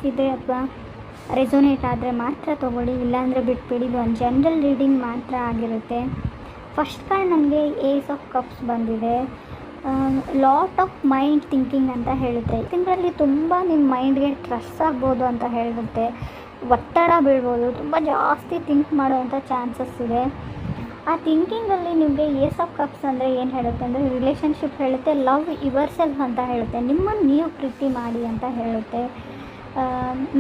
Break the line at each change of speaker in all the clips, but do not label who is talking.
ಅನಿಸಿದೆ ಅಥವಾ ರೆಸೊನೇಟ್ ಆದರೆ ಮಾತ್ರ ತೊಗೊಳ್ಳಿ, ಇಲ್ಲಾಂದರೆ ಬಿಟ್ಬಿಡಿ. ಇದು ಒಂದು ಜನರಲ್ ರೀಡಿಂಗ್ ಮಾತ್ರ ಆಗಿರುತ್ತೆ. ಫಸ್ಟ್ ಕಾರ್ಡ್ ನನಗೆ ಏಸ್ ಆಫ್ ಕಪ್ಸ್ ಬಂದಿದೆ. ಲಾಟ್ ಆಫ್ ಮೈಂಡ್ ಥಿಂಕಿಂಗ್ ಅಂತ ಹೇಳುತ್ತೆ. ತಿಂಗಳಲ್ಲಿ ತುಂಬ ನಿಮ್ಮ ಮೈಂಡ್ಗೆ ಸ್ಟ್ರೆಸ್ ಆಗ್ಬೋದು ಅಂತ ಹೇಳುತ್ತೆ. ಒತ್ತಡ ಬೀಳ್ಬೋದು, ತುಂಬ ಜಾಸ್ತಿ ಥಿಂಕ್ ಮಾಡುವಂಥ ಚಾನ್ಸಸ್ ಇದೆ. ಆ ಥಿಂಕಿಂಗಲ್ಲಿ ನಿಮಗೆ ಏಸ್ ಆಫ್ ಕಪ್ಸ್ ಅಂದರೆ ಏನು ಹೇಳುತ್ತೆ ಅಂದರೆ ರಿಲೇಷನ್ಶಿಪ್ ಹೇಳುತ್ತೆ, ಲವ್ ಯುವರ್ ಸೆಲ್ಫ್ ಅಂತ ಹೇಳುತ್ತೆ, ನಿಮ್ಮನ್ನು ನೀವು ಪ್ರೀತಿ ಮಾಡಿ ಅಂತ ಹೇಳುತ್ತೆ.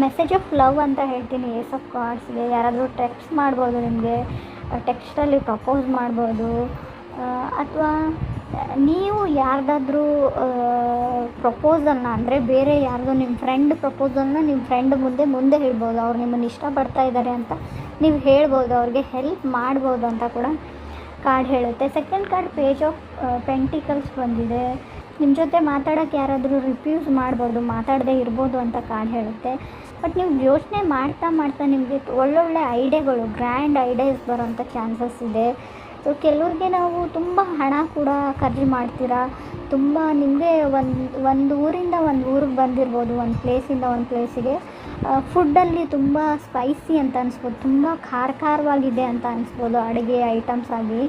ಮೆಸೇಜ್ ಆಫ್ ಲವ್ ಅಂತ ಹೇಳ್ತೀನಿ ಏಸ್ ಆಫ್ ಕಾರ್ಡ್ಸ್ಗೆ. ಯಾರಾದರೂ ಟೆಕ್ಸ್ಟ್ ಮಾಡ್ಬೋದು, ನಿಮಗೆ ಟೆಕ್ಸ್ಟಲ್ಲಿ ಪ್ರಪೋಸ್ ಮಾಡ್ಬೋದು, ಅಥವಾ ನೀವು ಯಾರ್ದಾದ್ರೂ ಪ್ರಪೋಸಲ್ನ ಅಂದರೆ ಬೇರೆ ಯಾರ್ದೋ ನಿಮ್ಮ ಫ್ರೆಂಡ್ ಪ್ರಪೋಸಲ್ನ ನಿಮ್ಮ ಫ್ರೆಂಡ್ ಮುಂದೆ ಹೇಳ್ಬೋದು. ಅವ್ರು ನಿಮ್ಮನ್ನು ಇಷ್ಟಪಡ್ತಾ ಇದ್ದಾರೆ ಅಂತ ನೀವು ಹೇಳ್ಬೋದು, ಅವ್ರಿಗೆ ಹೆಲ್ಪ್ ಮಾಡ್ಬೋದು ಅಂತ ಕೂಡ ಕಾರ್ಡ್ ಹೇಳುತ್ತೆ. Second card page of pentacles ಬಂದಿದೆ. ನಿಮ್ಮ ಜೊತೆ ಮಾತಾಡೋಕ್ಕೆ ಯಾರಾದರೂ ರಿಫ್ಯೂಸ್ ಮಾಡ್ಬೋದು, ಮಾತಾಡದೇ ಇರ್ಬೋದು ಅಂತ ಕಾರ್ಡ್ ಹೇಳುತ್ತೆ. ಬಟ್ ನೀವು ಯೋಚನೆ ಮಾಡ್ತಾ ನಿಮಗೆ ಒಳ್ಳೊಳ್ಳೆ ಐಡಿಯಾಗಳು, ಗ್ರ್ಯಾಂಡ್ ಐಡಿಯಾಸ್ ಬರೋಂಥ ಚಾನ್ಸಸ್ ಇದೆ. ಸೊ ಕೆಲವ್ರಿಗೆ ನಾವು ತುಂಬ ಹಣ ಕೂಡ ಖರ್ಚು ಮಾಡ್ತೀರಾ. ತುಂಬ ನಿಮಗೆ ಒಂದು ಊರಿಂದ ಒಂದು ಊರಿಗೆ ಬಂದಿರ್ಬೋದು, ಒಂದು ಪ್ಲೇಸಿಂದ ಒಂದು ಪ್ಲೇಸಿಗೆ. ಫುಡ್ಡಲ್ಲಿ ತುಂಬ ಸ್ಪೈಸಿ ಅಂತ ಅನಿಸ್ಬೋದು, ತುಂಬ ಖಾರವಾಗಿದೆ ಅಂತ ಅನಿಸ್ಬೋದು ಅಡುಗೆ ಐಟಮ್ಸ್ ಆಗಿ.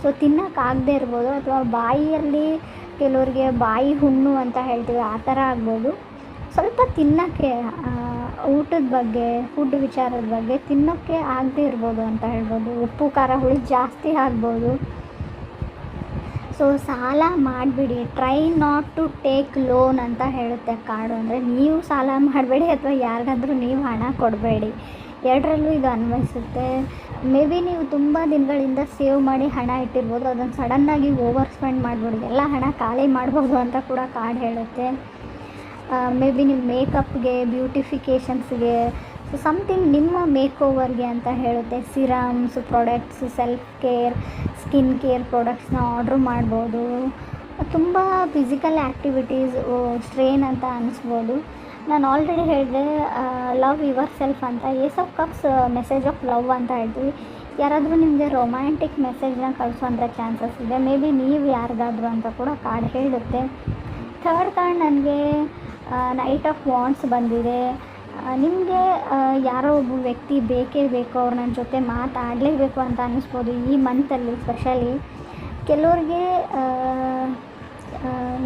ಸೊ ತಿನ್ನೋಕ್ಕಾಗದೇ ಇರ್ಬೋದು, ಅಥವಾ ಬಾಯಿಯಲ್ಲಿ ಕೆಲವ್ರಿಗೆ ಬಾಯಿ ಹುಣ್ಣು ಅಂತ ಹೇಳ್ತೀವಿ, ಆ ಥರ ಆಗ್ಬೋದು. ಸ್ವಲ್ಪ ತಿನ್ನೋಕ್ಕೆ ಊಟದ ಬಗ್ಗೆ, ಫುಡ್ ವಿಚಾರದ ಬಗ್ಗೆ ತಿನ್ನೋಕ್ಕೆ ಆಗದೇ ಇರ್ಬೋದು ಅಂತ ಹೇಳ್ಬೋದು. ಉಪ್ಪು ಖಾರ ಹುಳಿ ಜಾಸ್ತಿ ಆಗ್ಬೋದು. ಸೊ ಸಾಲ ಮಾಡಿಬಿಡಿ, try not to take loan ಅಂತ ಹೇಳುತ್ತೆ ಕಾರ್ಡು. ಅಂದರೆ ನೀವು ಸಾಲ ಮಾಡಬೇಡಿ ಅಥವಾ ಯಾರಿಗಾದ್ರೂ ನೀವು ಹಣ ಕೊಡಬೇಡಿ, ಎರಡರಲ್ಲೂ ಇದು ಅನ್ವಯಿಸುತ್ತೆ. ಮೇ ಬಿ ನೀವು ತುಂಬ ದಿನಗಳಿಂದ ಸೇವ್ ಮಾಡಿ ಹಣ ಇಟ್ಟಿರ್ಬೋದು, ಅದನ್ನು ಸಡನ್ನಾಗಿ ಓವರ್ ಸ್ಪೆಂಡ್ ಮಾಡಿಬಿಡಿ, ಎಲ್ಲ ಹಣ ಖಾಲಿ ಮಾಡ್ಬೋದು ಅಂತ ಕೂಡ ಕಾರ್ಡ್ ಹೇಳುತ್ತೆ. ಮೇ ಬಿ ನಿಮ್ಮ ಮೇಕಪ್ಗೆ, ಬ್ಯೂಟಿಫಿಕೇಷನ್ಸ್ಗೆ, ಸೊ ಸಮಥಿಂಗ್ ನಿಮ್ಮ ಮೇಕ್ ಓವರ್ಗೆ ಅಂತ ಹೇಳುತ್ತೆ. Serums, products, self care, skin care ಪ್ರಾಡಕ್ಟ್ಸ್ನ ಆರ್ಡ್ರ್ ಮಾಡ್ಬೋದು. ತುಂಬ ಫಿಸಿಕಲ್ ಆ್ಯಕ್ಟಿವಿಟೀಸ್ ಸ್ಟ್ರೇನ್ ಅಂತ ಅನ್ನಿಸ್ಬೋದು. ನಾನು ಆಲ್ರೆಡಿ ಹೇಳಿದೆ ಲವ್ ಯುವರ್ ಸೆಲ್ಫ್ ಅಂತ. Ace of cups message of love ಅಂತ ಹೇಳ್ತೀವಿ. ಯಾರಾದರೂ ನಿಮಗೆ ರೊಮ್ಯಾಂಟಿಕ್ ಮೆಸೇಜ್ನ ಕಳಿಸುವಂಥ ಚಾನ್ಸಸ್ ಇದೆ, ಮೇ ಬಿ ನೀವು ಯಾರಿಗಾದ್ರು ಅಂತ ಕೂಡ ಕಾರ್ಡ್ ಹೇಳುತ್ತೆ. ಥರ್ಡ್ ಕಾರ್ಡ್ ನನಗೆ ನೈಟ್ ಆಫ್ ವಾಂಡ್ಸ್ ಬಂದಿದೆ. ನಿಮಗೆ ಯಾರೋ ಒಬ್ಬ ವ್ಯಕ್ತಿ ಬೇಕೇ ಬೇಕು, ಅವ್ರು ನನ್ನ ಜೊತೆ ಮಾತಾಡಲೇಬೇಕು ಅಂತ ಅನ್ನಿಸ್ಬೋದು ಈ ಮಂತಲ್ಲಿ. ಸ್ಪೆಷಲಿ ಕೆಲವ್ರಿಗೆ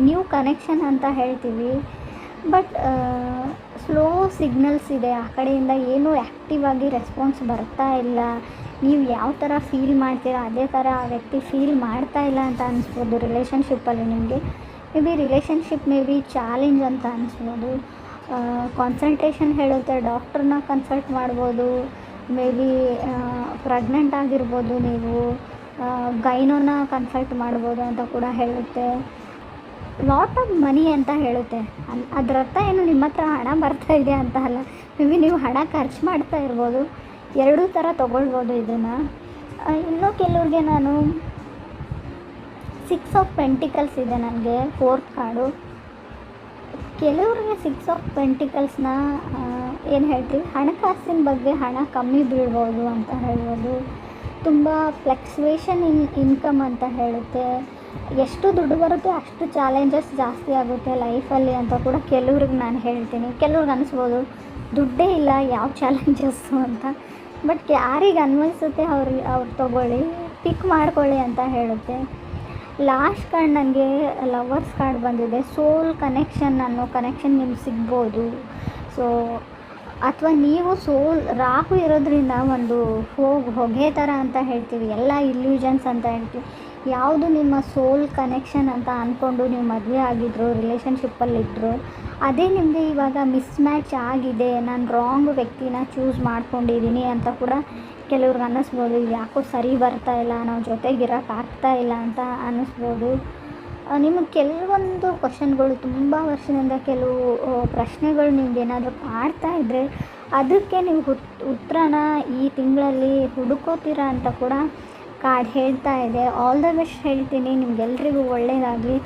ನ್ಯೂ ಕನೆಕ್ಷನ್ ಅಂತ ಹೇಳ್ತೀವಿ, ಬಟ್ ಸ್ಲೋ ಸಿಗ್ನಲ್ಸ್ ಇದೆ, ಆ ಕಡೆಯಿಂದ ಏನೂ ಆ್ಯಕ್ಟಿವ್ ಆಗಿ ರೆಸ್ಪಾನ್ಸ್ ಬರ್ತಾ ಇಲ್ಲ. ನೀವು ಯಾವ ಥರ ಫೀಲ್ ಮಾಡ್ತೀರಾ ಅದೇ ಥರ ಆ ವ್ಯಕ್ತಿ ಫೀಲ್ ಮಾಡ್ತಾ ಇಲ್ಲ ಅಂತ ಅನ್ನಿಸ್ಬೋದು. ರಿಲೇಷನ್ಶಿಪ್ಪಲ್ಲಿ ನಿಮಗೆ may be relationship may be challenge ಅಂತ ಅನ್ನಿಸ್ಬೋದು. ಕಾನ್ಸಲ್ಟೇಷನ್ ಹೇಳುತ್ತೆ, ಡಾಕ್ಟ್ರನ್ನ ಕನ್ಸಲ್ಟ್ ಮಾಡ್ಬೋದು. ಮೇ ಬಿ ಪ್ರೆಗ್ನೆಂಟ್ ಆಗಿರ್ಬೋದು, ನೀವು ಗೈನೋನ ಕನ್ಸಲ್ಟ್ ಮಾಡ್ಬೋದು ಅಂತ ಕೂಡ ಹೇಳುತ್ತೆ. ಲಾಟ್ ಆಫ್ ಮನಿ ಅಂತ ಹೇಳುತ್ತೆ. ಅದರ ಅರ್ಥ ಏನು ನಿಮ್ಮ ಹತ್ರ ಹಣ ಬರ್ತಾ ಇದೆ ಅಂತ ಅಲ್ಲ, ಮೇ ಬಿ ನೀವು ಹಣ ಖರ್ಚು ಮಾಡ್ತಾ ಇರ್ಬೋದು. ಎರಡೂ ಥರ ತೊಗೊಳ್ಬೋದು ಇದನ್ನು. ಇನ್ನೂ ಕೆಲವ್ರಿಗೆ ನಾನು ಸಿಕ್ಸ್ ಆಫ್ ಪೆಂಟಿಕಲ್ಸ್ ಇದೆ ನನಗೆ ಫೋರ್ತ್ ಕಾರ್ಡು. ಕೆಲವ್ರಿಗೆ ಸಿಕ್ಸ್ ಆಫ್ ಪೆಂಟಿಕಲ್ಸ್ನ ಏನು ಹೇಳ್ತೀವಿ, ಹಣಕಾಸಿನ ಬಗ್ಗೆ ಹಣ ಕಮ್ಮಿ ಬೀಳ್ಬೋದು ಅಂತ ಹೇಳ್ಬೋದು. ತುಂಬ ಫ್ಲಕ್ಚುವೇಷನ್ ಇನ್ಕಮ್ ಅಂತ ಹೇಳುತ್ತೆ. ಎಷ್ಟು ದುಡ್ಡು ಬರುತ್ತೆ ಅಷ್ಟು ಚಾಲೆಂಜಸ್ ಜಾಸ್ತಿ ಆಗುತ್ತೆ ಲೈಫಲ್ಲಿ ಅಂತ ಕೂಡ ಕೆಲವ್ರಿಗೆ ನಾನು ಹೇಳ್ತೀನಿ. ಕೆಲವ್ರಿಗೆ ಅನಿಸ್ಬೋದು ದುಡ್ಡೇ ಇಲ್ಲ ಯಾವ ಚಾಲೆಂಜಸ್ಸು ಅಂತ, ಬಟ್ ಯಾರಿಗೆ ಅನ್ವಯಿಸುತ್ತೆ ಅವ್ರು ತೊಗೊಳ್ಳಿ, ಪಿಕ್ ಮಾಡ್ಕೊಳ್ಳಿ ಅಂತ ಹೇಳುತ್ತೆ. ಲಾಸ್ಟ್ ಕಾರ್ಡ್ ನನಗೆ ಲವರ್ಸ್ ಕಾರ್ಡ್ ಬಂದಿದೆ. ಸೋಲ್ ಕನೆಕ್ಷನ್ ಅನ್ನೋ ಕನೆಕ್ಷನ್ ನಿಮ್ಗೆ ಸಿಗ್ಬೋದು. ಸೊ ಅಥವಾ ನೀವು ಸೋಲ್ ರಾಹು ಇರೋದ್ರಿಂದ ಒಂದು ಹೊಗೆ ಥರ ಅಂತ ಹೇಳ್ತೀವಿ, ಎಲ್ಲ ಇಲ್ಯೂಷನ್ಸ್ ಅಂತ ಹೇಳ್ತೀವಿ. ಯಾವುದು ನಿಮ್ಮ ಸೋಲ್ ಕನೆಕ್ಷನ್ ಅಂತ ಅಂದ್ಕೊಂಡು ನೀವು ಮದುವೆ ಆಗಿದ್ರು, ರಿಲೇಷನ್ಶಿಪ್ಪಲ್ಲಿದ್ದರು, ಅದೇ ನಿಮಗೆ ಇವಾಗ ಮಿಸ್ ಮ್ಯಾಚ್ ಆಗಿದೆ, ನಾನು ರಾಂಗ್ ವ್ಯಕ್ತಿನ ಚೂಸ್ ಮಾಡ್ಕೊಂಡಿದ್ದೀನಿ ಅಂತ ಕೂಡ ಕೆಲವ್ರಿಗೆ ಅನ್ನಿಸ್ಬೋದು. ಯಾಕೋ ಸರಿ ಬರ್ತಾ ಇಲ್ಲ, ನಾವು ಜೊತೆಗಿರೋಕ್ಕಾಗ್ತಾ ಇಲ್ಲ ಅಂತ ಅನ್ನಿಸ್ಬೋದು. ನಿಮಗೆ ಕೆಲವೊಂದು ಕ್ವಶನ್ಗಳು ತುಂಬ ವರ್ಷದಿಂದ ಕೆಲವು ಪ್ರಶ್ನೆಗಳು ನಿಮ್ಗೆ ಏನಾದರೂ ಕಾಡ್ತಾ ಇದ್ದರೆ ಅದಕ್ಕೆ ನೀವು ಉತ್ತರನ ಈ ತಿಂಗಳಲ್ಲಿ ಹುಡುಕೋತೀರಾ ಅಂತ ಕೂಡ ಕಾರ್ಡ್ ಹೇಳ್ತಾ ಇದೆ. ಆಲ್ ದ ಬೆಸ್ಟ್ ಹೇಳ್ತೀನಿ, ನಿಮಗೆಲ್ರಿಗೂ ಒಳ್ಳೆಯದಾಗಲಿ.